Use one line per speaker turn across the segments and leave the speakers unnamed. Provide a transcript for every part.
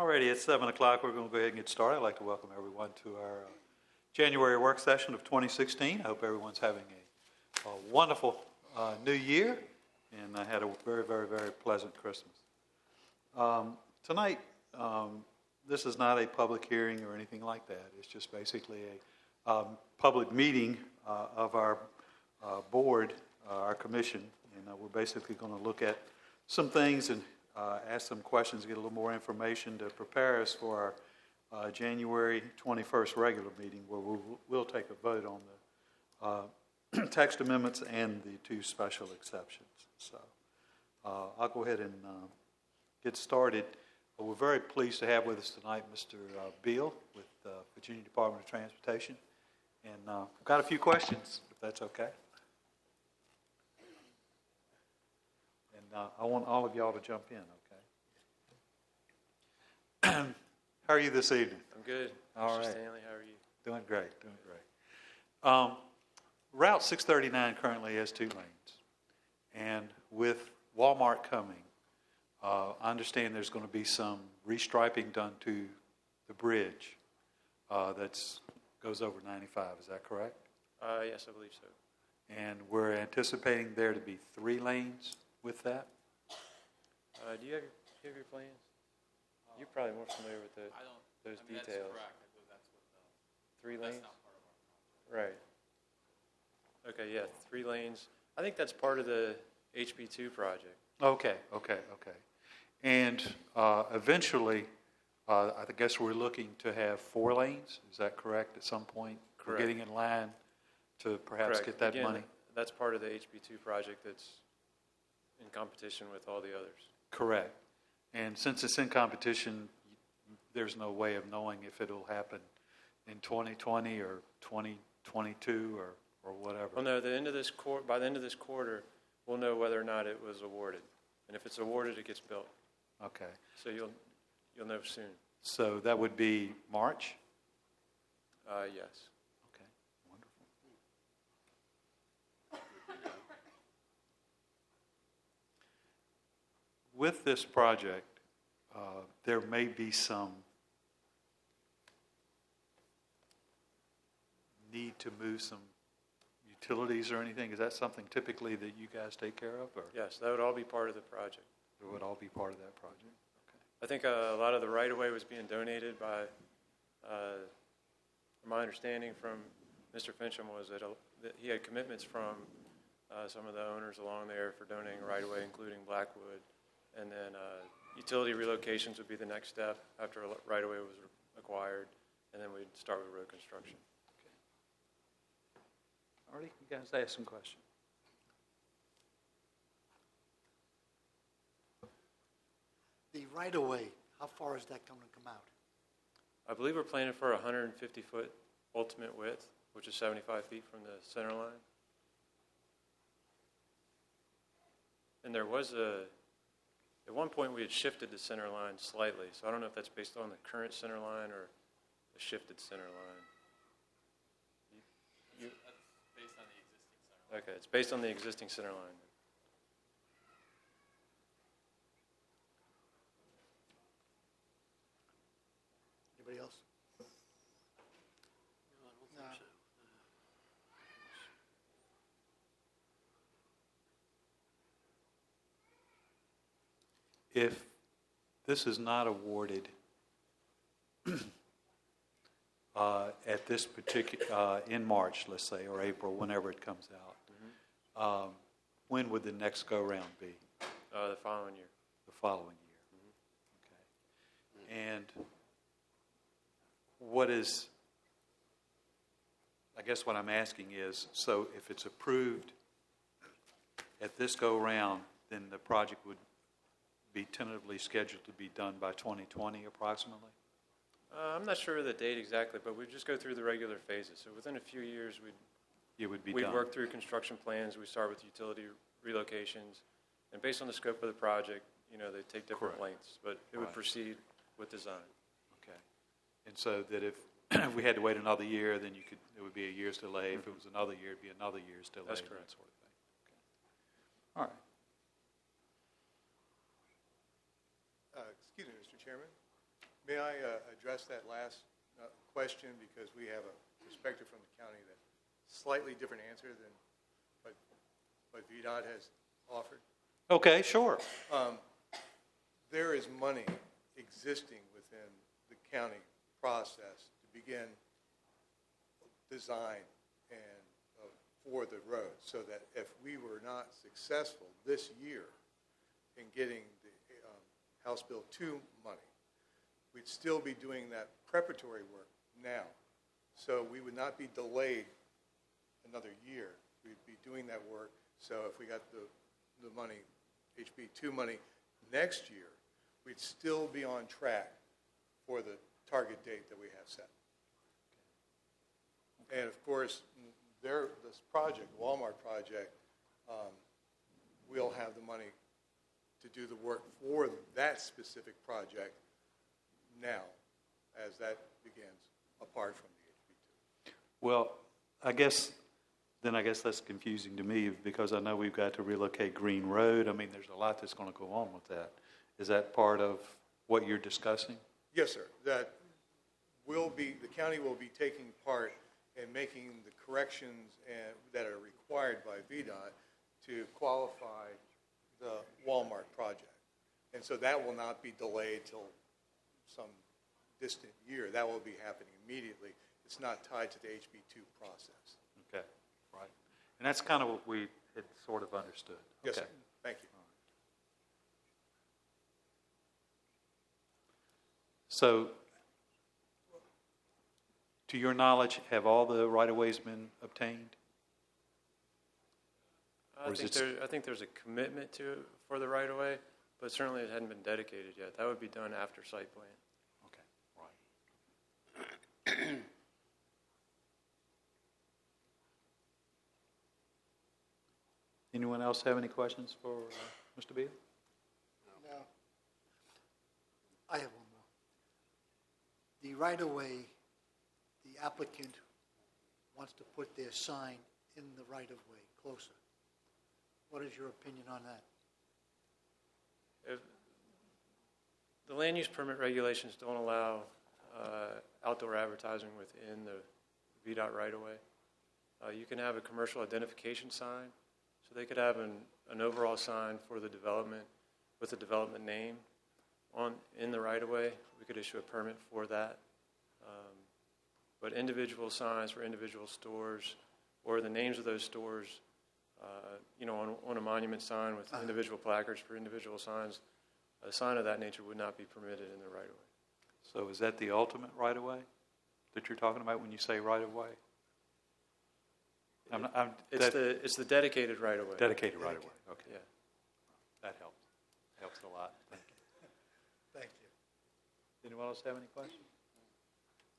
Alrighty, it's 7 o'clock. We're going to go ahead and get started. I'd like to welcome everyone to our January work session of 2016. I hope everyone's having a wonderful new year and I had a very, very, very pleasant Christmas. Tonight, this is not a public hearing or anything like that. It's just basically a public meeting of our board, our commission, and we're basically going to look at some things and ask some questions, get a little more information to prepare us for our January 21st regular meeting where we'll take a vote on the text amendments and the two special exceptions. So I'll go ahead and get started. We're very pleased to have with us tonight Mr. Beal with the Virginia Department of Transportation. And I've got a few questions, if that's okay. And I want all of y'all to jump in, okay? How are you this evening?
I'm good.
All right.
Mr. Stanley, how are you?
Doing great, doing great. Route 639 currently has 2 lanes. And with Walmart coming, I understand there's going to be some restriping done to the bridge that goes over 95. Is that correct?
Yes, I believe so.
And we're anticipating there to be 3 lanes with that?
Do you have your plans? You're probably more familiar with those details.
That's correct. I believe that's what
3 lanes?
That's not part of our
Right. Okay, yeah, 3 lanes. I think that's part of the HB2 project.
Okay. And eventually, I guess we're looking to have 4 lanes. Is that correct at some point?
Correct.
We're getting in line to perhaps get that
Again,
money?
That's part of the HB2 project that's in competition with all the others.
Correct. And since it's in competition, there's no way of knowing if it'll happen in 2020 or 2022 or whatever.
Well, no, by the end of this quarter, we'll know whether or not it was awarded. And if it's awarded, it gets built.
Okay.
So you'll know soon.
So that would be March?
Yes.
Okay, wonderful. With this project, there may be some need to move some utilities or anything. Is that something typically that you guys take care of? Or?
Yes, that would all be part of the project.
It would all be part of that project? Okay.
I think a lot of the right-of-way was being donated by, my understanding from Mr. Fincham was that he had commitments from some of the owners along there for donating right-of-way, including Blackwood. And then utility relocations would be the next step after right-of-way was acquired, and then we'd start with road construction.
Okay. All right, you guys ask some questions.
The right-of-way, how far is that going to come out?
I believe we're planning for 150-foot ultimate width, which is 75 feet from the center line. And there was at one point we had shifted the center line slightly, so I don't know if that's based on the current center line or the shifted center line.
That's based on the existing center line.
Okay, it's based on the existing center line.
Anybody else?
No, I don't think so.
If this is not awarded at this particular, in March, let's say, or April, whenever it comes out, when would the next go-round be?
The following year.
The following year. Okay. And what is, I guess what I'm asking is, so if it's approved at this go-round, then the project would be tentatively scheduled to be done by 2020 approximately?
I'm not sure of the date exactly, but we'd just go through the regular phases. So within a few years,
It would be
we'd
done.
work through construction plans. We start with utility relocations. And based on the scope of the project, they take different
Correct.
lengths. But it would proceed with design.
Okay. And so that if we had to wait another year, then it would be a year's delay. If it was another year, it'd be another year's delay.
That's correct.
That sort of thing. Okay. All right.
Excuse me, Mr. Chairman. May I address that last question, because we have a perspective from the county that's slightly different answer than what VDOT has offered.
Okay, sure.
There is money existing within the county process to begin design and for the road, so that if we were not successful this year in getting the House Bill 2 money, we'd still be doing that preparatory work now. So we would not be delayed another year. We'd be doing that work. So if we got the money, HB 2 money next year, we'd still be on track for the target date that we have set. And of course, this project, Walmart project, we'll have the money to do the work for that specific project now, as that begins, apart from the HB 2.
Well, I guess that's confusing to me, because I know we've got to relocate Green Road. I mean, there's a lot that's going to go on with that. Is that part of what you're discussing?
Yes, sir. The county will be taking part in making the corrections that are required by VDOT to qualify the Walmart project. And so that will not be delayed till some distant year. That will be happening immediately. It's not tied to the HB 2 process.
Okay, right. And that's kind of what we had sort of understood.
Yes,
Okay.
sir. Thank you.
So, to your knowledge, have all the right-of-ways been obtained?
I think there's a commitment for the right-of-way, but certainly it hadn't been dedicated yet. That would be done after site plan.
Okay, right. Anyone else have any questions for Mr. Beal?
No. I have one more. The right-of-way, the applicant wants to put their sign in the right-of-way closer. What is your opinion on that?
If the land use permit regulations don't allow outdoor advertising within the VDOT right-of-way. You can have a commercial identification sign, so they could have an overall sign for the development with the development name in the right-of-way. We could issue a permit for that. But individual signs for individual stores, or the names of those stores, on a monument sign with individual placards for individual signs, a sign of that nature would not be permitted in the right-of-way.
So is that the ultimate right-of-way that you're talking about when you say right-of-way?
It's the dedicated right-of-way.
Dedicated right-of-way, okay.
Yeah.
That helps. Helps a lot. Thank you.
Thank you.
Anyone else have any questions?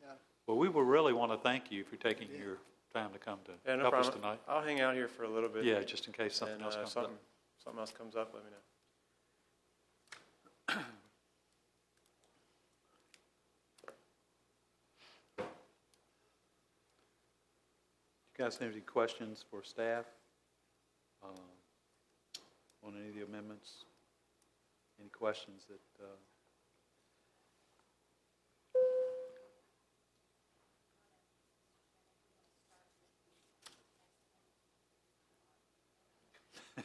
Yeah.
Well, we would really want to thank you for taking your time to come to
No
help us
problem.
tonight.
I'll hang out here for a little bit.
Yeah, just in case something else comes up.
Something else comes up, let me know.
You guys have any questions for staff on any of the amendments? Any questions that...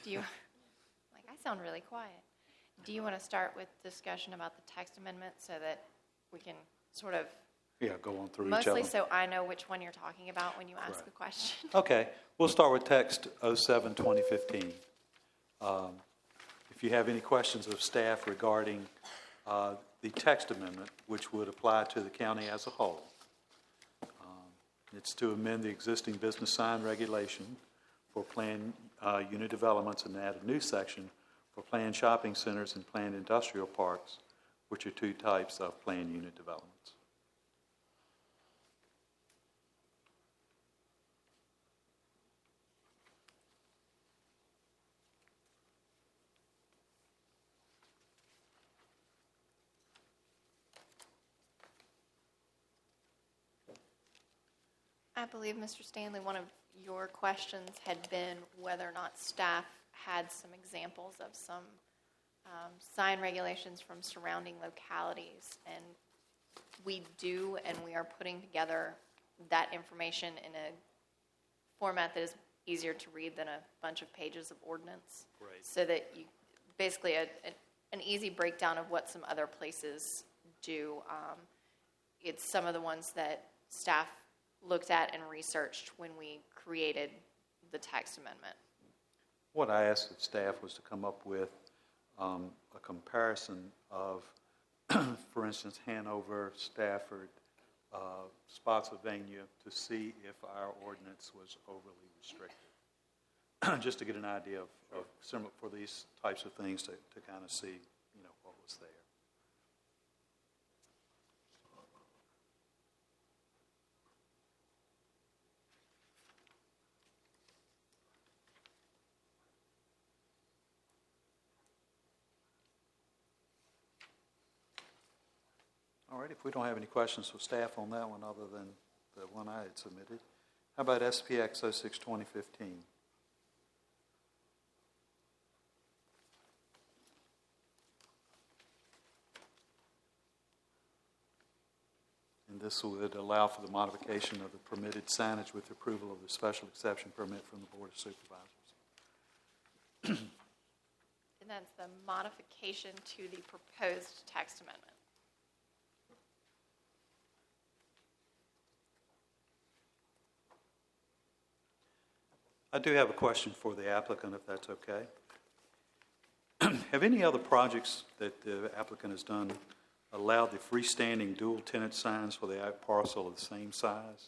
Do you, I sound really quiet. Do you want to start with discussion about the text amendment so that we can sort of...
Yeah, go on through each of them.
Mostly so I know which one you're talking about when you ask
Right.
a question.
Okay, we'll start with text 07-2015. If you have any questions of staff regarding the text amendment, which would apply to the county as a whole, it's to amend the existing business sign regulation for planned unit developments and add a new section for planned shopping centers and planned industrial parks, which are two types of planned unit developments.
I believe, Mr. Stanley, one of your questions had been whether or not staff had some examples of some sign regulations from surrounding localities. And we do, and we are putting together that information in a format that is easier to read than a bunch of pages of ordinance.
Right.
So that you, basically an easy breakdown of what some other places do. It's some of the ones that staff looked at and researched when we created the text amendment.
What I asked of staff was to come up with a comparison of, for instance, Hanover, Stafford, Spotsylvania, to see if our ordinance was overly restrictive. Just to get an idea of similar for these types of things to kind of see, what was there. All right, if we don't have any questions for staff on that one other than the one I had submitted, how about SPX 06-2015? And this would allow for the modification of the permitted signage with approval of the special exception permit from the Board of Supervisors.
And that's the modification to the proposed text amendment.
I do have a question for the applicant, if that's okay. Have any other projects that the applicant has done allowed the freestanding dual tenant signs for the out parcel of the same size?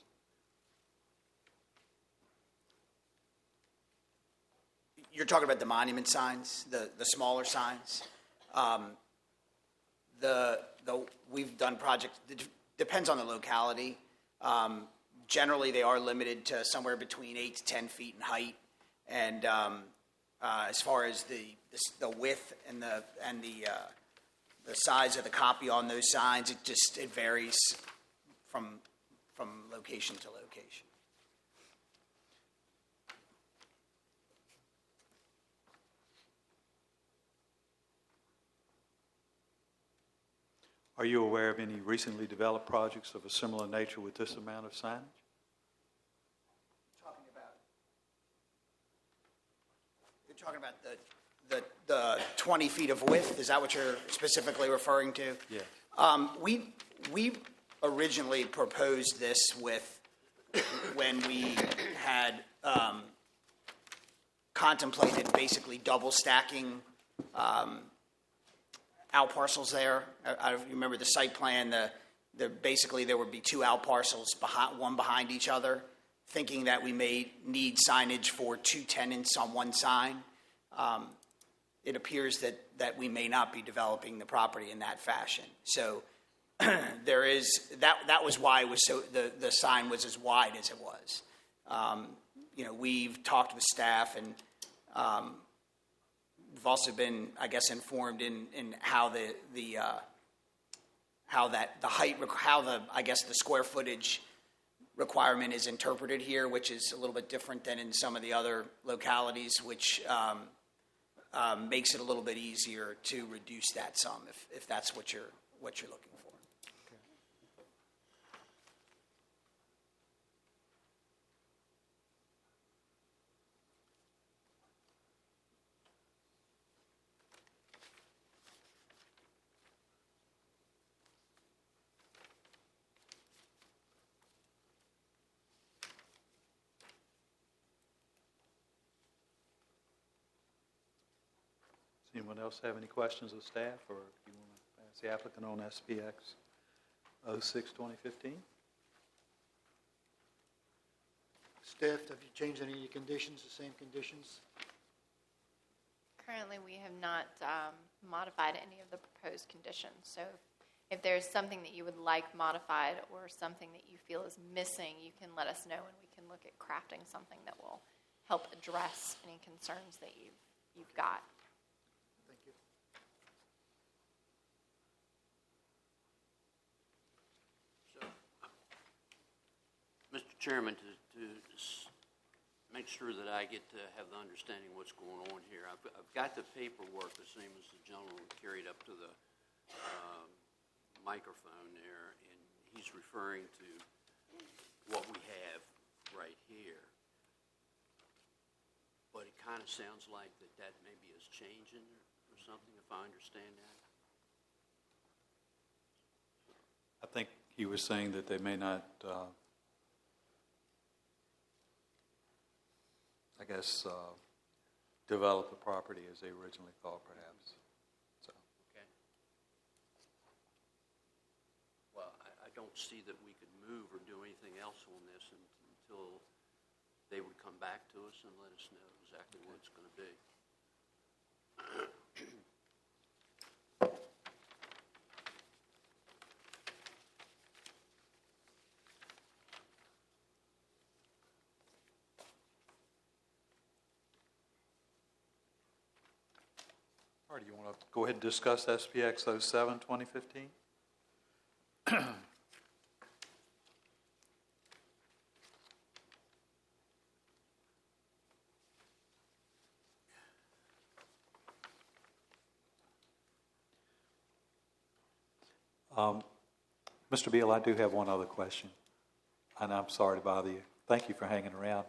You're talking about the monument signs, the smaller signs. We've done projects, it depends on the locality. Generally, they are limited to somewhere between 8 to 10 feet in height. And as far as the width and the size of the copy on those signs, it varies from location to location.
Are you aware of any recently developed projects of a similar nature with this amount of signage?
You're talking about the 20 feet of width. Is that what you're specifically referring to?
Yeah.
We originally proposed this when we had contemplated basically double stacking out parcels there. I remember the site plan. Basically there would be two out parcels one behind each other, thinking that we may need signage for two tenants on one sign. It appears that we may not be developing the property in that fashion. So there is that was why it was the sign was as wide as it was. We've talked with staff and we've also been, I guess, informed in how the square footage requirement is interpreted here, which is a little bit different than in some of the other localities, which makes it a little bit easier to reduce that sum if that's what you're looking for.
Does anyone else have any questions of staff, or do you want to ask the applicant on SPX 06-2015?
Staff, have you changed any of your conditions, the same conditions?
Currently, we have not modified any of the proposed conditions. So if there's something that you would like modified or something that you feel is missing, you can let us know and we can look at crafting something that will help address any concerns that you've got.
Thank you.
So, Mr. Chairman, to make sure that I get to have the understanding of what's going on here, I've got the paperwork, the same as the gentleman carried up to the microphone there, and he's referring to what we have right here. But it kind of sounds like that maybe is changing or something, if I understand that.
I think he was saying that they may not, develop the property as they originally thought, perhaps. So,
Okay. Well, I don't see that we could move or do anything else on this until they would come back to us and let us know exactly what it's going to be.
all right, you want to go ahead and discuss SPX 07, 2015? Mr. Beal, I do have one other question, and I'm sorry to bother you. Thank you for hanging around.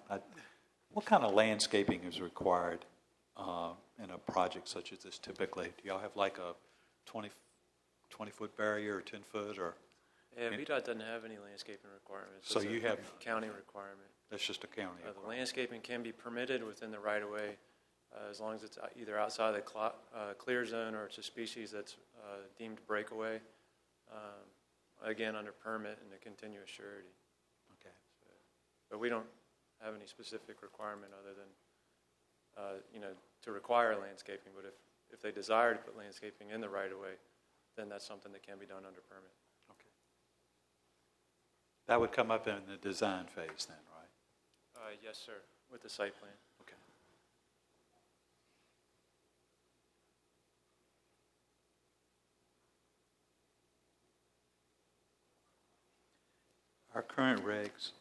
What kind of landscaping is required in a project such as this typically? Do y'all have like a 20-foot barrier or 10-foot? Or
Yeah, VDOT doesn't have any landscaping requirements.
So
It's
you
a
have-
county requirement.
That's just a county
The
requirement?
landscaping can be permitted within the right-of-way as long as it's either outside the clear zone or it's a species that's deemed breakaway, again, under permit and a continuous surety.
Okay.
But we don't have any specific requirement other than, to require landscaping. But if they desire to put landscaping in the right-of-way, then that's something that can be done under permit.
Okay. That would come up in the design phase then, right?
Yes, sir, with the site plan.
Okay. Our current regs,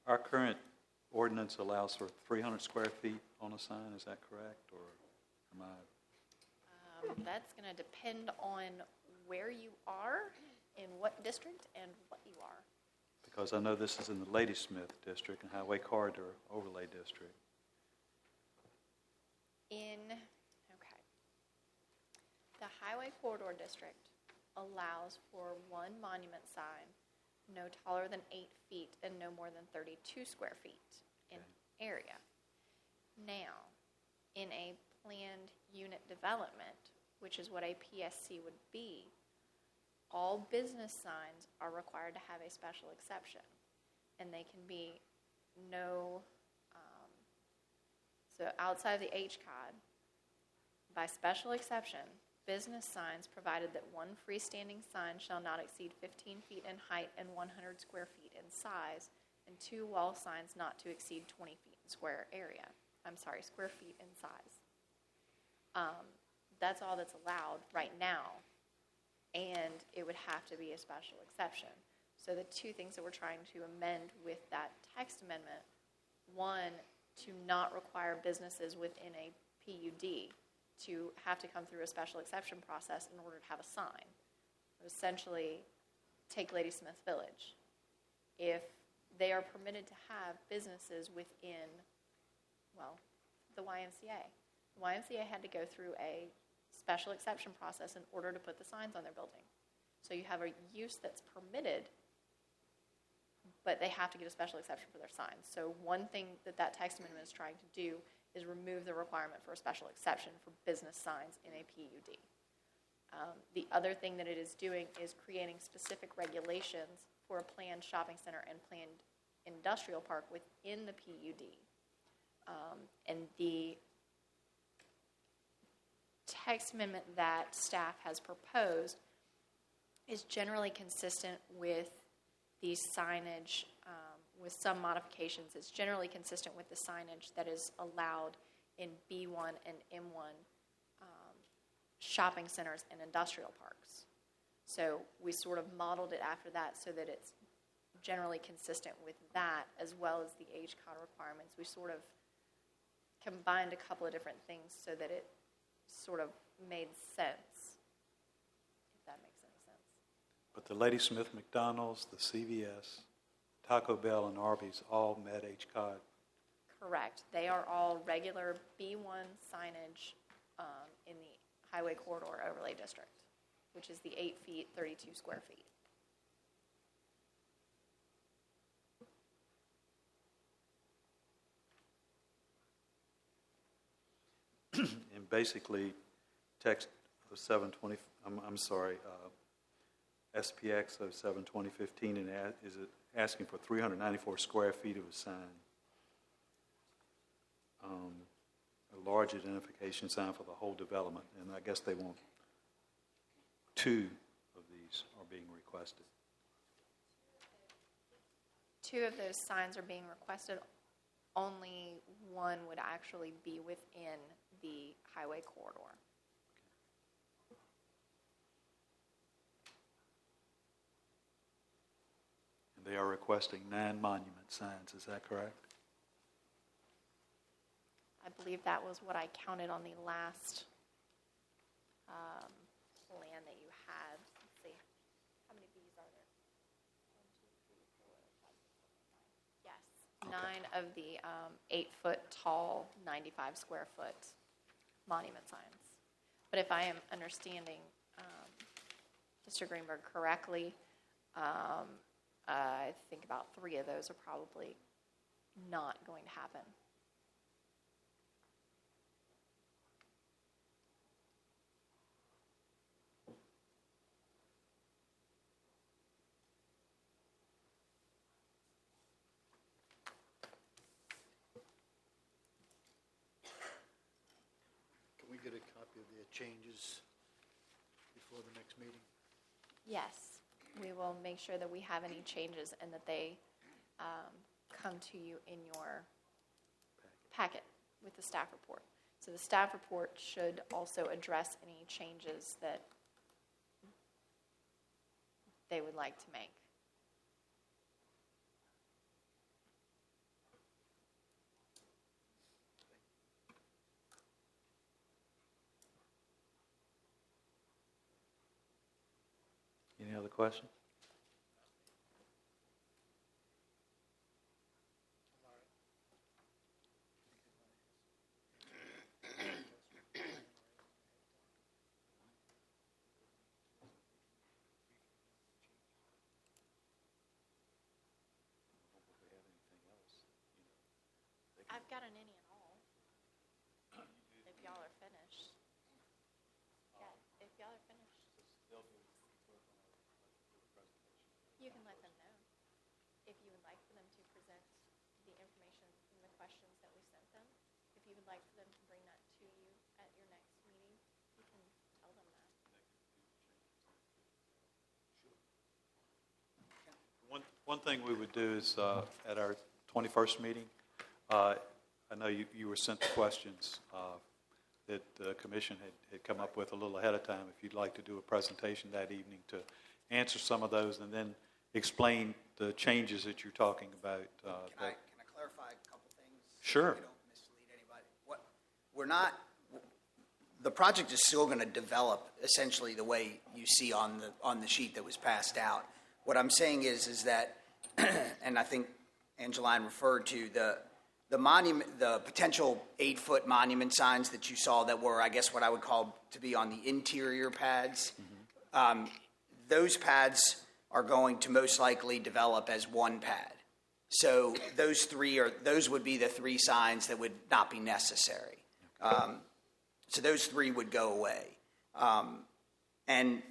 our current ordinance allows for 300 square feet on a sign. Is that correct, or am I?
That's going to depend on where you are, in what district, and what you are.
Because I know this is in the Ladysmith district and Highway Corridor Overlay District.
Okay. The Highway Corridor District allows for one monument sign no taller than 8 feet and no more than 32 square feet in area. Now, in a planned unit development, which is what a PSC would be, all business signs are required to have a special exception, and they can be so outside of the HCOD, by special exception, business signs, provided that one freestanding sign shall not exceed 15 feet in height and 100 square feet in size, and 2 wall signs not to exceed 20 feet in square feet in size. That's all that's allowed right now, and it would have to be a special exception. So the two things that we're trying to amend with that text amendment, one, to not require businesses within a PUD to have to come through a special exception process in order to have a sign. Essentially, take Ladysmith Village. If they are permitted to have businesses within, the YMCA. The YMCA had to go through a special exception process in order to put the signs on their building. So you have a use that's permitted, but they have to get a special exception for their signs. So one thing that text amendment is trying to do is remove the requirement for a special exception for business signs in a PUD. The other thing that it is doing is creating specific regulations for a planned shopping center and planned industrial park within the PUD. And the text amendment that staff has proposed is generally consistent with the signage, with some modifications. It's generally consistent with the signage that is allowed in B1 and M1 shopping centers and industrial parks. So we sort of modeled it after that so that it's generally consistent with that, as well as the HCOD requirements. We sort of combined a couple of different things so that it sort of made sense.
But the Ladysmith McDonald's, the CVS, Taco Bell, and Arby's all met HCOG.
Correct. They are all regular B1 signage in the Highway Corridor Overlay District, which is the 8 feet, 32 square feet.
And basically, text of 720, I'm sorry, SPX of 7/2015, and is it asking for 394 square feet of a sign. A large identification sign for the whole development, and I guess they want 2 of these are being requested.
2 of those signs are being requested. Only 1 would actually be within the highway corridor.
And they are requesting 9 monument signs, is that correct?
I believe that was what I counted on the last plan that you had. Let's see. How many of these are there? 1, 2, 3, 4, 5, 6, 7, 8. Yes, 9 of the 8-foot tall, 95 square foot monument signs. But if I am understanding Mr. Greenberg correctly, I think about 3 of those are probably not going to happen.
Can we get a copy of their changes before the next meeting?
Yes, we will make sure that we have any changes and that they come to you in your packet with the staff report. So the staff report should also address any changes that they would like to make.
Any other questions?
I've got an any and all, if y'all are finished. Yeah, if y'all are finished. You can let them know if you would like for them to present the information and the questions that we sent them. If you would like for them to bring that to you at your next meeting, you can tell them that.
One thing we would do is at our 21st meeting, I know you were sent the questions that the commission had come up with a little ahead of time. If you'd like to do a presentation that evening to answer some of those and then explain the changes that you're talking about.
Can I clarify a couple things?
Sure.
So we don't mislead anybody. We're not, the project is still going to develop essentially the way you see on the sheet that was passed out. What I'm saying is that, and I think Angeline referred to the monument, the potential 8-foot monument signs that you saw that were, I guess, what I would call to be on the interior pads. Mm-hmm. Those pads are going to most likely develop as one pad. So those would be the 3 signs that would not be necessary. So those 3 would go away. And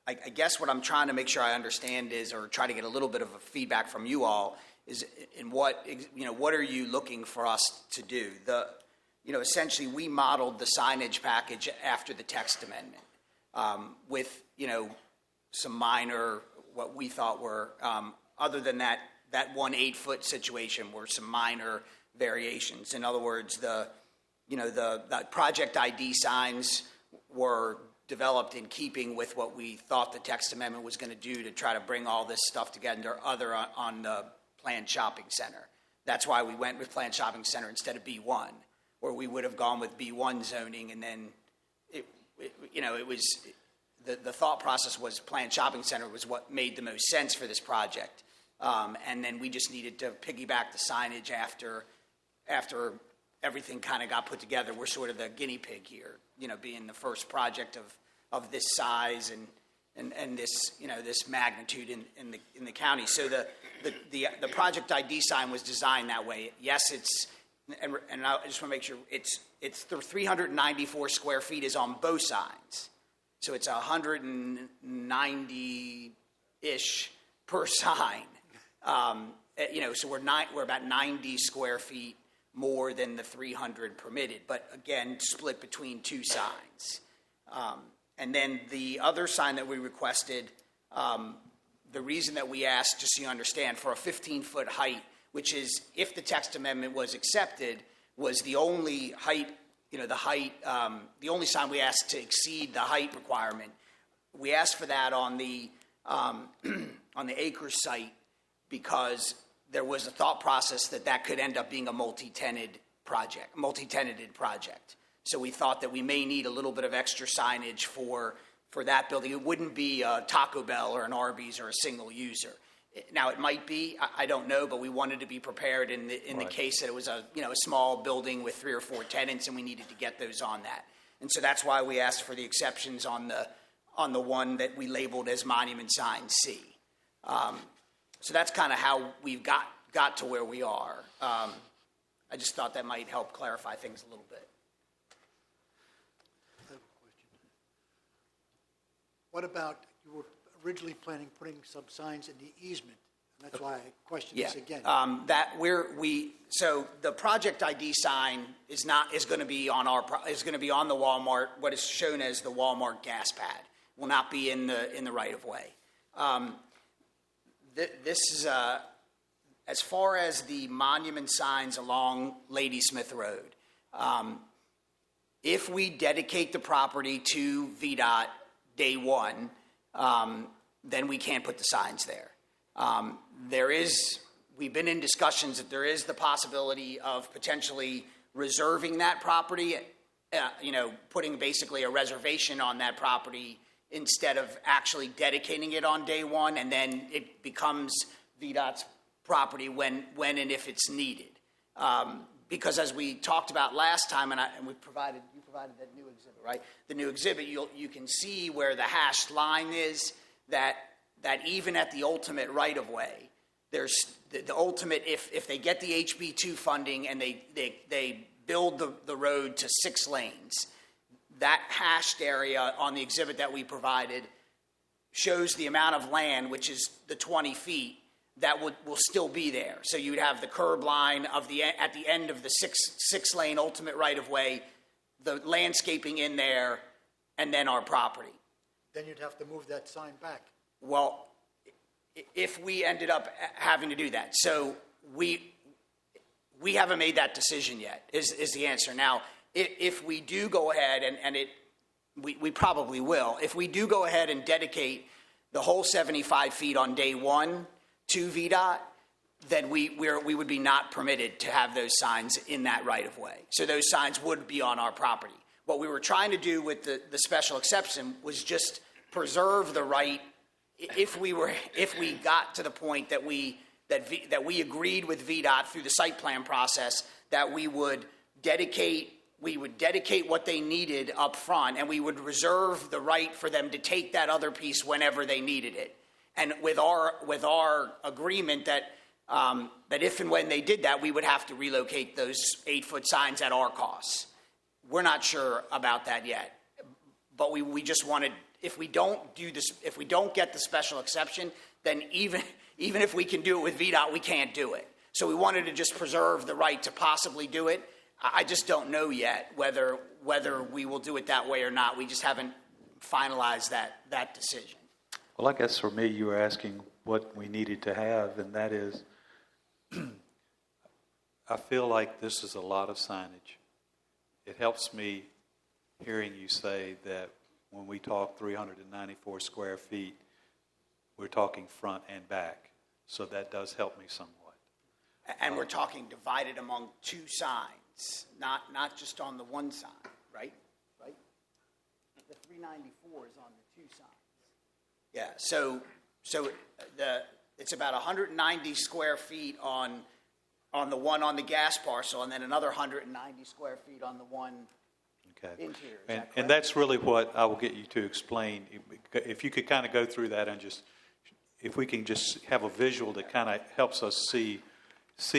I guess what I'm trying to make sure I understand is, or try to get a little bit of a feedback from you all, is in what are you looking for us to do? Essentially we modeled the signage package after the text amendment with, some minor, what we thought were, other than that 1 8-foot situation, were some minor variations. In other words, the project ID signs were developed in keeping with what we thought the text amendment was going to do to try to bring all this stuff together on the planned shopping center. That's why we went with planned shopping center instead of B1, or we would have gone with B1 zoning, and then it was the thought process was planned shopping center was what made the most sense for this project. And then we just needed to piggyback the signage after everything kind of got put together. We're sort of the guinea pig here, being the first project of this size and this, this magnitude in the county. So the project ID sign was designed that way. Yes, and I just want to make sure it's the 394 square feet is on both sides. So it's 190-ish per sign. So we're about 90 square feet more than the 300 permitted, but again, split between two signs. And then the other sign that we requested, the reason that we asked, just so you understand, for a 15-foot height, which is, if the text amendment was accepted, was the only height, the only sign we asked to exceed the height requirement. We asked for that on the Acres site because there was a thought process that could end up being a multi-tenanted project. So we thought that we may need a little bit of extra signage for that building. It wouldn't be a Taco Bell or an Arby's or a single user. Now, it might be, I don't know, but we wanted to be prepared in the case that it was a small building with 3 or 4 tenants, and we needed to get those on that. And so that's why we asked for the exceptions on the one that we labeled as Monument Sign C. So that's kind of how we've got to where we are. I just thought that might help clarify things a little bit.
I have a question. What about, you were originally planning putting some signs in the easement, and that's why I question this again. So the project ID sign is going to be on the Walmart, what is shown as the Walmart gas pad. Will not be in the right of way. This is as far as the monument signs along Ladysmith Road. If we dedicate the property to VDOT day one, then we can't put the signs there. We've been in discussions that there is the possibility of potentially reserving that property, putting basically a reservation on that property instead of actually dedicating it on day one, and then it becomes VDOT's property when and if it's needed. Because as we talked about last time, and you provided that new exhibit, right? The new exhibit, you can see where the hashed line is, that even at the ultimate right-of-way, there's the ultimate, if they get the HB2 funding and they build the road to 6 lanes, that hashed area on the exhibit that we provided shows the amount of land, which is the 20 feet, that will still be there. So you'd have the curb line at the end of the six lane ultimate right-of-way, the landscaping in there, and then our property. Then you'd have to move that sign back.
Well, if we ended up having to do that. So we haven't made that decision yet, is the answer. Now, if we do go ahead, and we probably will, if we do go ahead and dedicate the whole 75 feet on day one to VDOT, then we would be not permitted to have those signs in that right-of-way. So those signs would be on our property. What we were trying to do with the special exception was just preserve the right, if we got to the point that we agreed with VDOT through the site plan process, that we would dedicate what they needed up front, and we would reserve the right for them to take that other piece whenever they needed it. And with our agreement that if and when they did that, we would have to relocate those 8-foot signs at our costs. We're not sure about that yet, but we just wanted, if we don't get the special exception, then even if we can do it with VDOT, we can't do it. So we wanted to just preserve the right to possibly do it. I just don't know yet whether we will do it that way or not. We just haven't finalized that decision.
Well, I guess for me, you were asking what we needed to have, and that is, I feel like this is a lot of signage. It helps me hearing you say that when we talk 394 square feet, we're talking front and back. So that does help me somewhat.
And we're talking divided among 2 signs, not just on the one side, right? Right? The 394 is on the 2 signs. Yeah, so it's about 190 square feet on the one on the gas parcel, and then another 190 square feet on the one
Okay.
interior. Is that
And
correct?
that's really what I will get you to explain. If you could kind of go through that and just, if we can just have a visual that kind of helps us see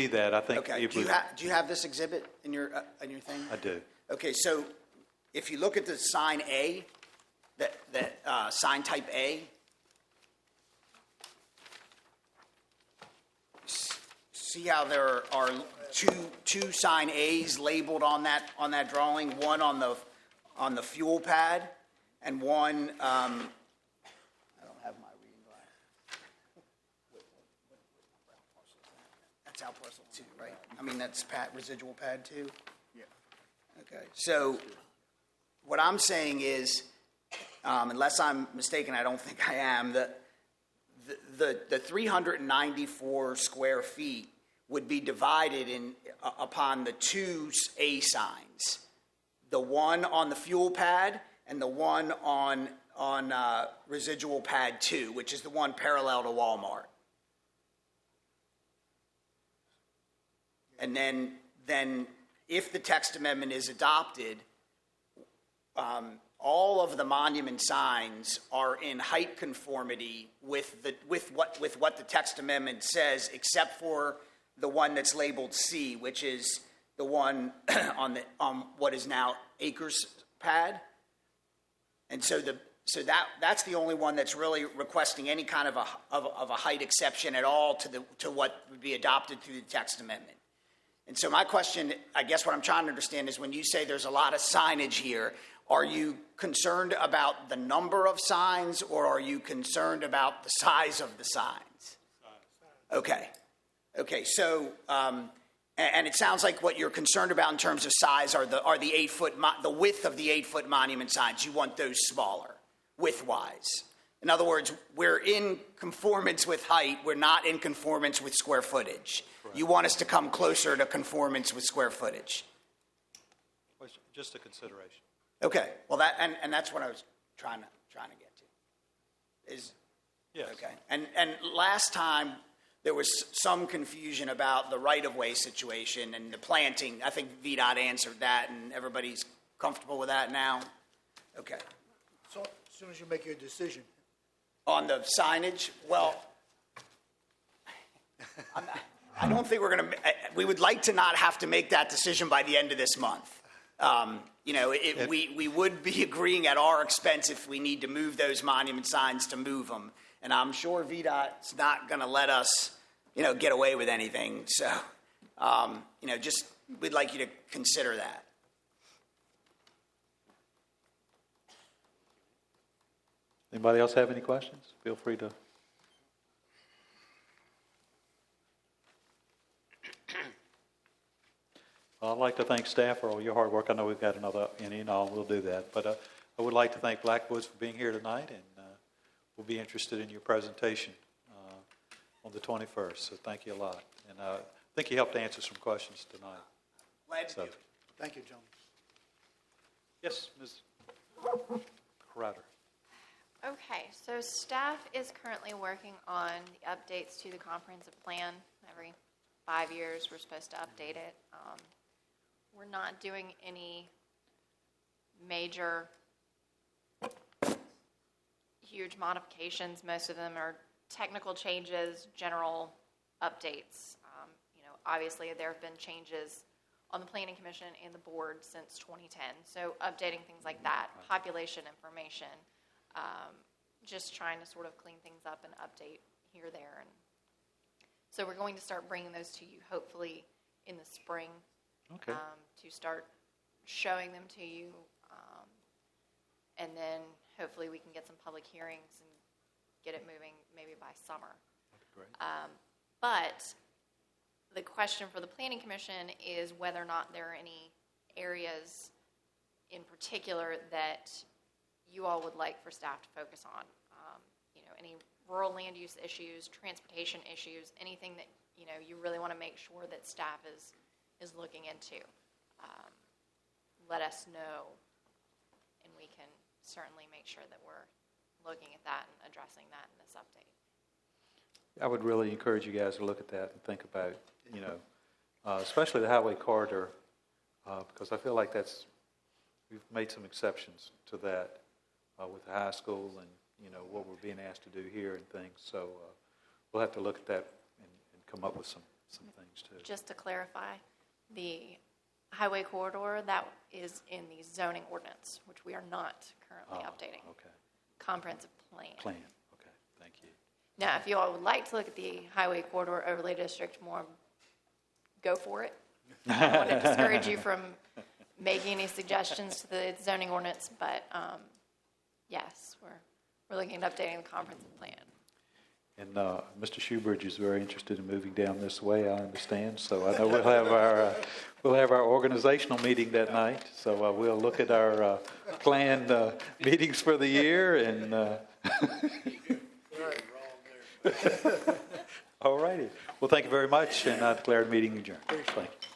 that, I think.
Okay,
if
do
we-
you have this exhibit in your thing?
I do.
Okay, so if you look at the sign A, that sign type A, see how there are two sign A's labeled on that drawing, one on the fuel pad, and one, I don't have my reading glass. That's out parcel 2, right? I mean, that's residual pad 2? Yeah. Okay, so what I'm saying is, unless I'm mistaken, I don't think I am, the 394 square feet would be divided upon the 2 A signs, the one on the fuel pad and the one on residual pad 2, which is the one parallel to Walmart. And then if the text amendment is adopted, all of the monument signs are in height conformity with what the text amendment says, except for the one that's labeled C, which is the one on what is now Acres pad. And so that's the only one that's really requesting any kind of a height exception at all to what would be adopted through the text amendment. And so my question, I guess what I'm trying to understand is, when you say there's a lot of signage here, are you concerned about the number of signs, or are you concerned about the size of the signs? Okay. So, and it sounds like what you're concerned about in terms of size are the 8-foot, the width of the 8-foot monument signs. You want those smaller, width-wise. In other words, we're in conformance with height. We're not in conformance with square footage. Correct. You want us to come closer to conformance with square footage.
Just a consideration.
Okay. Well, and that's what I was trying to get to. Is
Yes.
okay. And last time there was some confusion about the right-of-way situation and the planting. I think VDOT answered that, and everybody's comfortable with that now. Okay.
So as soon as you make your decision.
On the signage, well, I don't think we would like to not have to make that decision by the end of this month. We would be agreeing at our expense if we need to move those monument signs to move them. And I'm sure VDOT's not going to let us, get away with anything. So, just we'd like you to consider that.
Anybody else have any questions? Feel free to. Well, I'd like to thank staff for all your hard work. I know we've got another any and all. We'll do that. But I would like to thank Blackwoods for being here tonight, and we'll be interested in your presentation on the 21st. So thank you a lot. And I think you helped answer some questions tonight.
Glad to do.
Thank you, John.
Yes, Ms. Crowder.
Okay, so staff is currently working on the updates to the comprehensive plan. Every 5 years, we're supposed to update it. We're not doing any major, huge modifications. Most of them are technical changes, general updates. Obviously, there have been changes on the Planning Commission and the board since 2010. So updating things like that, population information, just trying to sort of clean things up and update here, there. And so we're going to start bringing those to you hopefully in the spring.
Okay.
To start showing them to you. And then hopefully we can get some public hearings and get it moving maybe by summer.
That'd be great.
But the question for the Planning Commission is whether or not there are any areas in particular that you all would like for staff to focus on. Any rural land use issues, transportation issues, anything that, you really want to make sure that staff is looking into. Let us know, and we can certainly make sure that we're looking at that and addressing that in this update.
I would really encourage you guys to look at that and think about, especially the highway corridor, because I feel like we've made some exceptions to that with the high school and, what we're being asked to do here and things. So we'll have to look at that and come up with some things too.
Just to clarify, the highway corridor, that is in the zoning ordinance, which we are not currently updating.
Okay.
Comprehensive plan.
Okay, thank you.
Now, if you all would like to look at the highway corridor overlay district more, go for it. I don't want to discourage you from making any suggestions to the zoning ordinance, but yes, we're looking at updating the comprehensive plan.
And Mr. Shoebridge is very interested in moving down this way, I understand. So I know we'll have our organizational meeting that night. So we'll look at our planned meetings for the year. And all righty. Well, thank you very much, and I declare the meeting adjourned. Thank you.